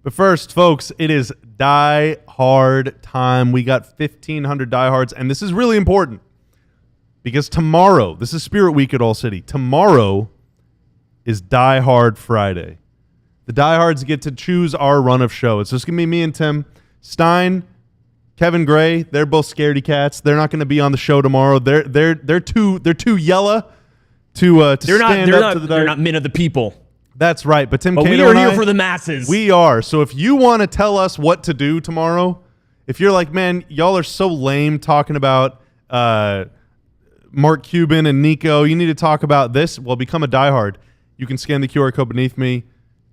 But first, folks, it is Die Hard time. We got 1,500 diehards, and this is really important because tomorrow, this is Spirit Week at All City. Tomorrow is Die Hard Friday. The diehards get to choose our run of show. It's just going to be me and Tim. Stein, Kevin Gray, they're both scaredy cats. They're not going to be on the show tomorrow. They're too yella to stand up to the They're not men of the people. That's right. But Tim But Cato we are and here I, for the masses. we are. So if you want to tell us what to do tomorrow, if you're like, man, y'all are so lame talking about Mark Cuban and Nico, you need to talk about this. Well, become a diehard. You can scan the QR code beneath me,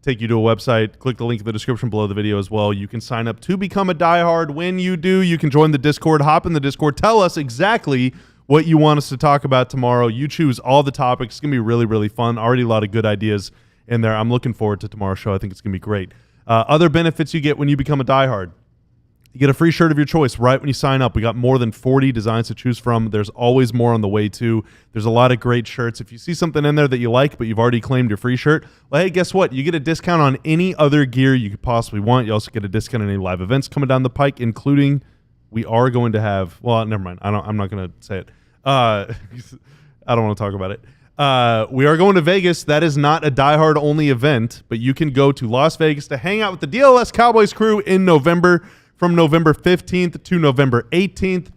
take you to a website, click the link in the description below the video as well. You can sign up to become a diehard. When you do, you can join the Discord, hop in the Discord, tell us exactly what you want us to talk about tomorrow. You choose all the topics. It's going to be really, really fun. Already a lot of good ideas in there. I'm looking forward to tomorrow's show. I think it's going to be great. Other benefits you get when you become a diehard. You get a free shirt of your choice right when you sign up. We got more than 40 designs to choose from. There's always more on the way, too. There's a lot of great shirts. If you see something in there that you like, but you've already claimed your free shirt, well, hey, guess what? You get a discount on any other gear you could possibly want. You also get a discount on any live events coming down the pike, including we are going to have, well, never mind. I'm not going to say it. I don't want to talk about it. We are going to Vegas. That is not a diehard only event, but you can go to Las Vegas to hang out with the DLLS Cowboys crew in November, from November 15th to November 18th,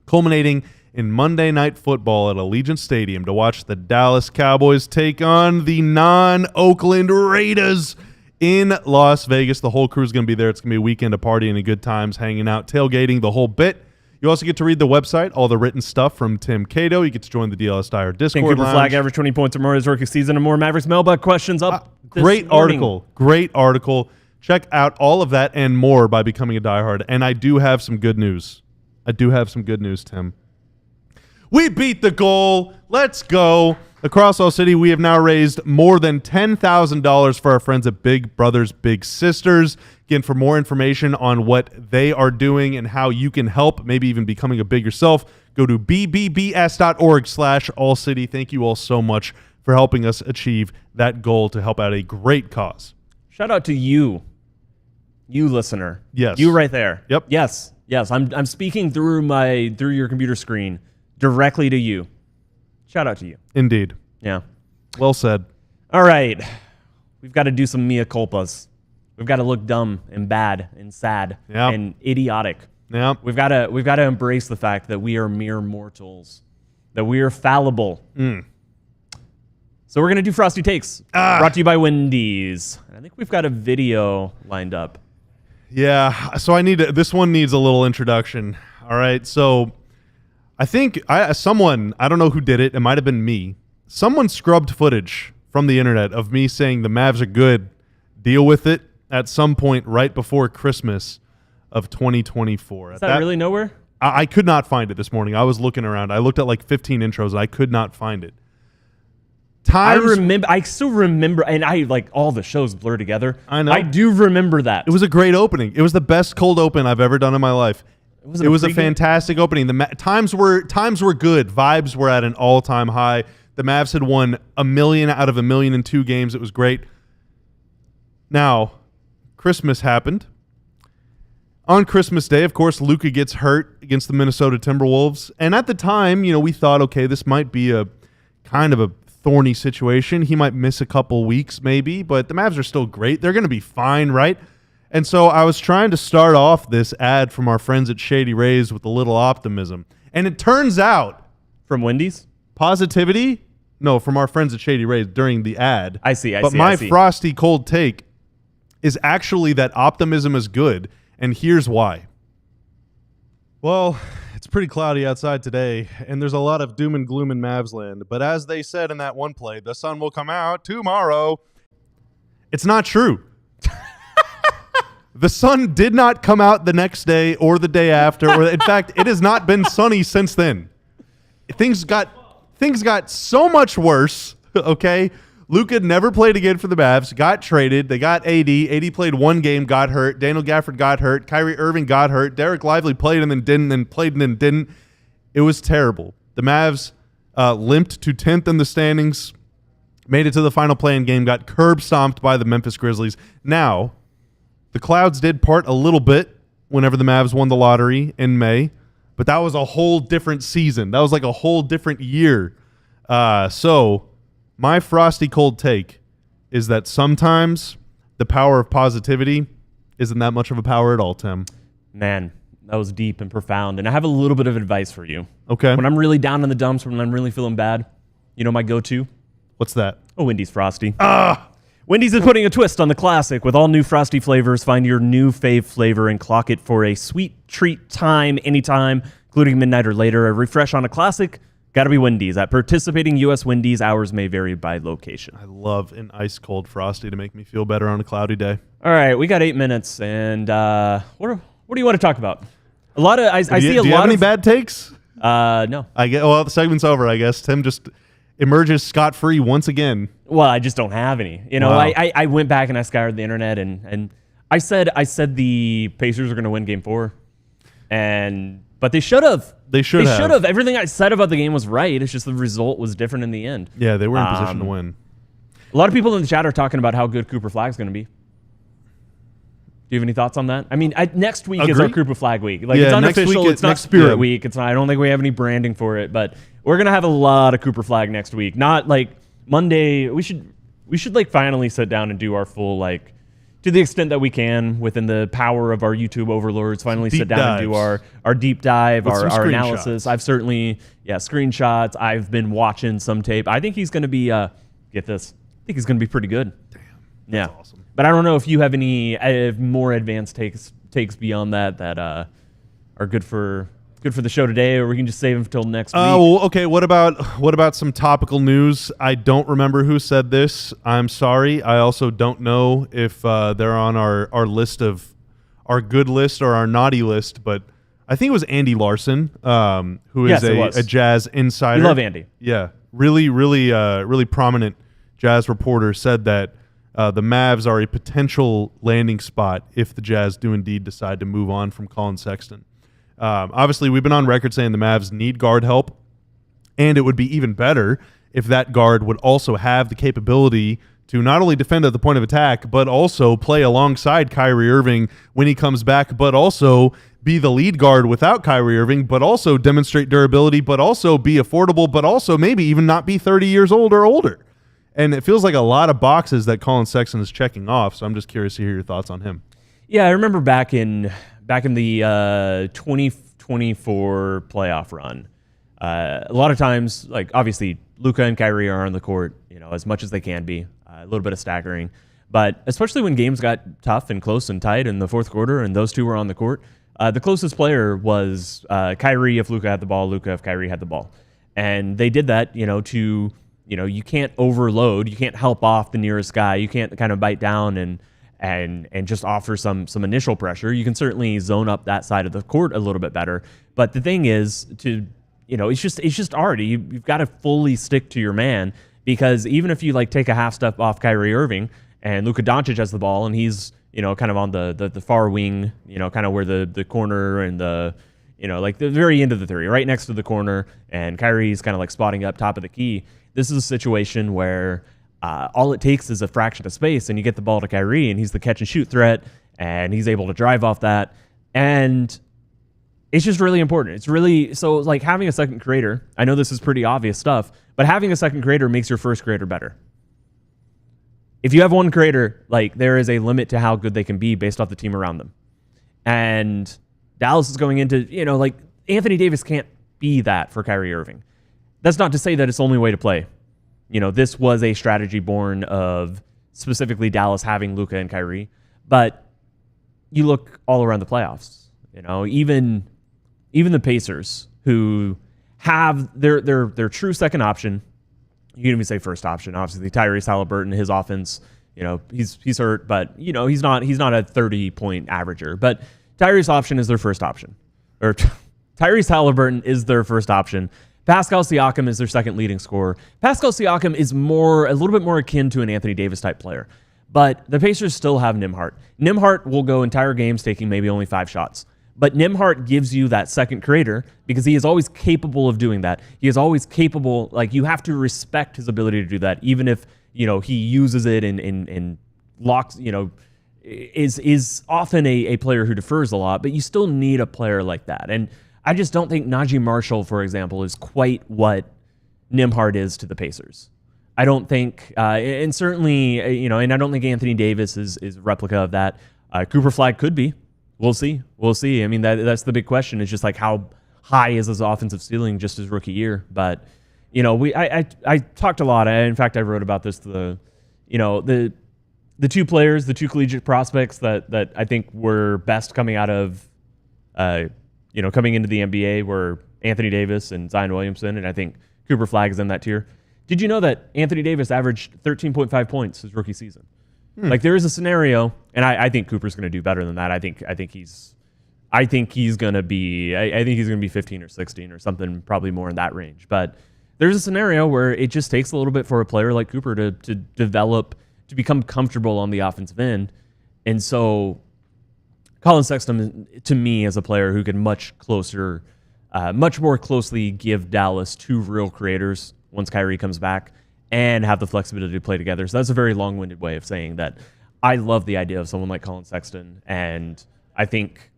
culminating in Monday Night Football at Allegiant Stadium to watch the Dallas Cowboys take on the non-Oakland Raiders in Las Vegas. The whole crew is going to be there. It's going to be a weekend of partying and good times, hanging out, tailgating, the whole bit. You also get to read the website, all the written stuff from Tim Cato. You get to join the DLS Dyer Discord Cooper lounge. Flagg average 20 points or more his rookie season, and more Mavericks mailbag questions up. Great article. Great article. Check out all of that and more by becoming a diehard. And I do have some good news. Tim. We beat the goal. Let's go. Across All City, we have now raised more than $10,000 for our friends at Big Brothers Big Sisters. Again, for more information on what they are doing and how you can help, maybe even becoming a big yourself, go to bbbs.org/allcity. Thank you all so much for helping us achieve that goal to help out a great cause. Shout out to you listener. Yes. You right there. Yep. Yes. I'm speaking through your computer screen directly to you. Shout out to you. Indeed. Yeah. Well said. All right. We've got to do some mea culpas. We've got to look dumb and bad and sad and idiotic. Yeah. We've got to embrace the fact that we are mere mortals, that we are fallible. So we're going to do Frosty Takes, brought to you by Wendy's. And I think we've got a video lined up. Yeah, so this one needs a little introduction. All right, so I think someone, I don't know who did it, it might have been me. Someone scrubbed footage from the internet of me saying the Mavs are good, deal with it, at some point right before Christmas of 2024. Is that really nowhere? I could not find it this morning. I was looking around. I looked at like 15 intros, and I could not find it. I still remember, and all the shows blur together. I know. I do remember that. It was a great opening. It was the best cold open I've ever done in my life. It was a fantastic opening. Times were good. Vibes were at an all-time high. The Mavs had won 1 million out of 1,000,002 games. It was great. Now, Christmas happened. On Christmas Day, of course, Luka gets hurt against the Minnesota Timberwolves. And at the time, we thought, okay, this might be a kind of a thorny situation. He might miss a couple weeks maybe, but the Mavs are still great. They're going to be fine, right? And so I was trying to start off this ad from our friends at Shady Rays with a little optimism. And it turns out... From Wendy's? Positivity? No, from our friends at Shady Rays during the ad. I see. But my frosty cold take is actually that optimism is good, and here's why. Well, it's pretty cloudy outside today, and there's a lot of doom and gloom in Mavs land. But as they said in that one play, the sun will come out tomorrow. It's not true. The sun did not come out the next day or the day after. Or in fact, it has not been sunny since then. Things got so much worse, okay? Luka never played again for the Mavs, got traded. They got AD. AD played one game, got hurt. Daniel Gafford got hurt. Kyrie Irving got hurt. Derek Lively played and then didn't, then played and then didn't. It was terrible. The Mavs limped to 10th in the standings, made it to the final play-in game, got curb stomped by the Memphis Grizzlies. Now, the clouds did part a little bit whenever the Mavs won the lottery in May, but that was a whole different season. That was like a whole different year. So my frosty cold take is that sometimes the power of positivity isn't that much of a power at all, Tim. Man, that was deep and profound. And I have a little bit of advice for you. Okay. When I'm really down in the dumps, when I'm really feeling bad, my go-to? What's that? A Wendy's Frosty. Wendy's is putting a twist on the classic with all new Frosty flavors. Find your new fave flavor and clock it for a sweet treat time, anytime, including midnight or later. A refresh on a classic, got to be Wendy's. At participating U.S. Wendy's, hours may vary by location. I love an ice-cold Frosty to make me feel better on a cloudy day. All right, we got 8 minutes, and what do you want to talk about? A lot of Do you have any bad takes? No. The segment's over, I guess. Tim just emerges scot-free once again. Well, I just don't have any. Wow. I went back and I scoured the internet, and I said the Pacers are going to win Game 4, but they should have. They should have. Everything I said about the game was right. It's just the result was different in the end. Yeah, they were in position to win. A lot of people in the chat are talking about how good Cooper Flagg is going to be. Do you have any thoughts on that? I mean, next week is our Cooper Flagg week. It's unofficial. It's not Spirit Week. I don't think we have any branding for it, but we're gonna have a lot of Cooper Flagg next week. Not like Monday. We should finally sit down and do our full to the extent that we can within the power of our YouTube overlords. Finally sit down and do our deep dive, our analysis. I've certainly screenshots. I've been watching some tape. I think he's gonna be get this. I think he's gonna be pretty good. Damn. Yeah. That's awesome. But I don't know if you have any more advanced takes beyond that are good for the show today, or we can just save them until next week. Well, okay. What about some topical news? I don't remember who said this. I'm sorry. I also don't know if they're on our list of our good list or our naughty list. But I think it was Andy Larson, who is a Jazz insider. We love Andy. Yeah, really prominent Jazz reporter said that. The Mavs are a potential landing spot if the Jazz do indeed decide to move on from Collin Sexton. Obviously, we've been on record saying the Mavs need guard help, and it would be even better if that guard would also have the capability to not only defend at the point of attack, but also play alongside Kyrie Irving when he comes back, but also be the lead guard without Kyrie Irving, but also demonstrate durability, but also be affordable, but also maybe even not be 30 years old or older. And it feels like a lot of boxes that Collin Sexton is checking off. So I'm just curious to hear your thoughts on him. Yeah, I remember back in the 2024 playoff run. A lot of times, obviously, Luka and Kyrie are on the court, as much as they can be. A little bit of staggering, but especially when games got tough and close and tight in the fourth quarter, and those two were on the court. The closest player was Kyrie if Luka had the ball, Luka if Kyrie had the ball, and they did that, you can't overload. You can't help off the nearest guy. You can't kind of bite down and just offer some initial pressure. You can certainly zone up that side of the court a little bit better. But the thing is, it's just already you've got to fully stick to your man, because even if you like take a half step off Kyrie Irving and Luka Doncic has the ball and he's kind of on the far wing, kind of where the corner and the like the very end of the three, right next to the corner, and Kyrie's kind of like spotting up top of the key. This is a situation where all it takes is a fraction of space, and you get the ball to Kyrie, and he's the catch and shoot threat, and he's able to drive off that, and it's just really important. It's really so like having a second creator. I know this is pretty obvious stuff, but having a second creator makes your first creator better. If you have one creator, like there is a limit to how good they can be based off the team around them, and Dallas is going into like Anthony Davis can't be that for Kyrie Irving. That's not to say that it's the only way to play. This was a strategy born of specifically Dallas having Luka and Kyrie, but you look all around the playoffs. Even the Pacers, who have their true second option. You can even say first option. Obviously, Tyrese Halliburton, his offense, he's hurt, but he's not a 30-point averager. But Tyrese option is their first option, or Tyrese Halliburton is their first option. Pascal Siakam is their second leading scorer. Pascal Siakam is a little bit more akin to an Anthony Davis type player, but the Pacers still have Nembhard. Nembhard will go entire games taking maybe only 5 shots. But Nembhard gives you that second creator because he is always capable of doing that. He is always capable, like you have to respect his ability to do that, even if, he uses it and locks, is often a player who defers a lot, but you still need a player like that. And I just don't think Najee Marshall, for example, is quite what Nembhard is to the Pacers. I don't think, and certainly, and I don't think Anthony Davis is a replica of that. Cooper Flagg could be. We'll see. I mean, that's the big question. It's just like how high is his offensive ceiling just his rookie year? But I talked a lot. In fact, I wrote about this. The two players, the two collegiate prospects that I think were best coming out of, coming into the NBA were Anthony Davis and Zion Williamson, and I think Cooper Flagg is in that tier. Did you know that Anthony Davis averaged 13.5 points his rookie season? Like there is a scenario, and I think Cooper's going to do better than that. I think he's going to be 15 or 16 or something, probably more in that range. But there's a scenario where it just takes a little bit for a player like Cooper to develop, to become comfortable on the offensive end. And so Collin Sexton, to me, is a player who can much more closely give Dallas 2 real creators once Kyrie comes back, and have the flexibility to play together. So that's a very long-winded way of saying that I love the idea of someone like Collin Sexton, and I think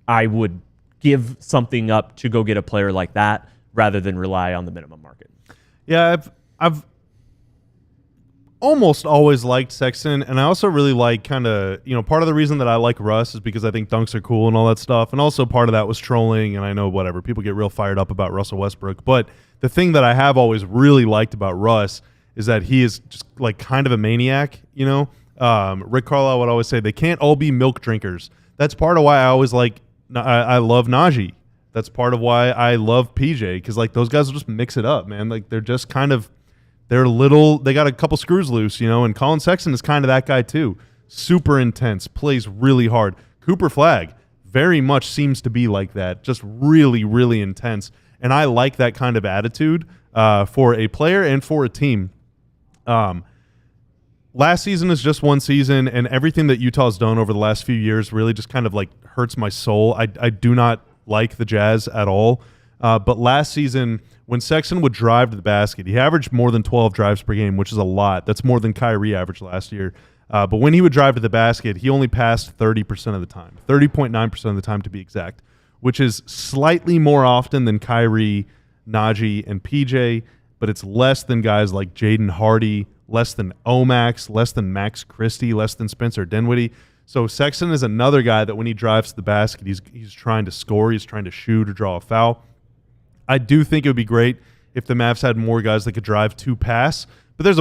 I would give something up to go get a player like that rather than rely on the minimum market. Yeah, I've almost always liked Sexton, and I also really like kind of, part of the reason that I like Russ is because I think dunks are cool and all that stuff, and also part of that was trolling, and I know whatever, people get real fired up about Russell Westbrook, but the thing that I have always really liked about Russ is that he is just like kind of a maniac, Rick Carlisle would always say they can't all be milk drinkers. That's part of why I always I love Najee. That's part of why I love PJ, because like those guys will just mix it up, man. Like they're just kind of, they got a couple screws loose, and Collin Sexton is kind of that guy too. Super intense, plays really hard. Cooper Flagg very much seems to be like that, just really, really intense. And I like that kind of attitude for a player and for a team. Last season is just one season, and everything that Utah's done over the last few years really just kind of like hurts my soul. I do not like the Jazz at all. But last season, when Sexton would drive to the basket, he averaged more than 12 drives per game, which is a lot. That's more than Kyrie averaged last year. But when he would drive to the basket, he only passed 30% of the time, 30.9% of the time to be exact, which is slightly more often than Kyrie, Najee, and PJ, but it's less than guys like Jaden Hardy, less than Omax, less than Max Christie, less than Spencer Dinwiddie. So Sexton is another guy that when he drives to the basket, he's trying to score, he's trying to shoot or draw a foul. I do think it would be great if the Mavs had more guys that could drive to pass, but there's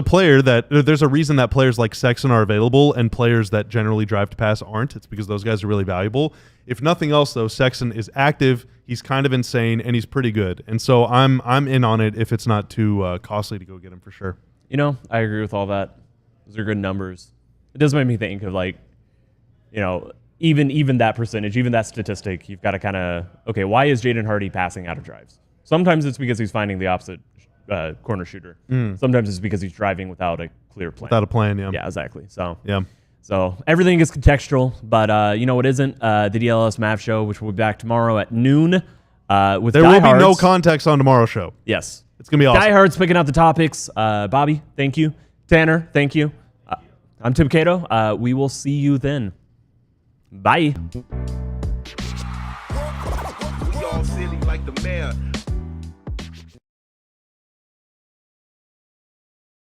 a reason that players like Sexton are available and players that generally drive to pass aren't. It's because those guys are really valuable. If nothing else, though, Sexton is active, he's kind of insane, and he's pretty good. And so I'm in on it if it's not too costly to go get him for sure. I agree with all that. Those are good numbers. it does make me think of like, you know, even that percentage, even that statistic, you've got to kind of, okay, why is Jaden Hardy passing out of drives? Sometimes it's because he's finding the opposite corner shooter. Sometimes it's because he's driving without a clear plan. Without a plan, yeah. Yeah, exactly. So Yeah. So everything is contextual, but you know what isn't? The DLLS Mavs show, which will be back tomorrow at noon. With There will be diehards. no context on tomorrow's show. Yes. It's going to be awesome. Diehards picking out the topics. Bobby, thank you. Tanner, thank you. I'm Tim Cato. We will see you then. Bye. We all silly like the mayor.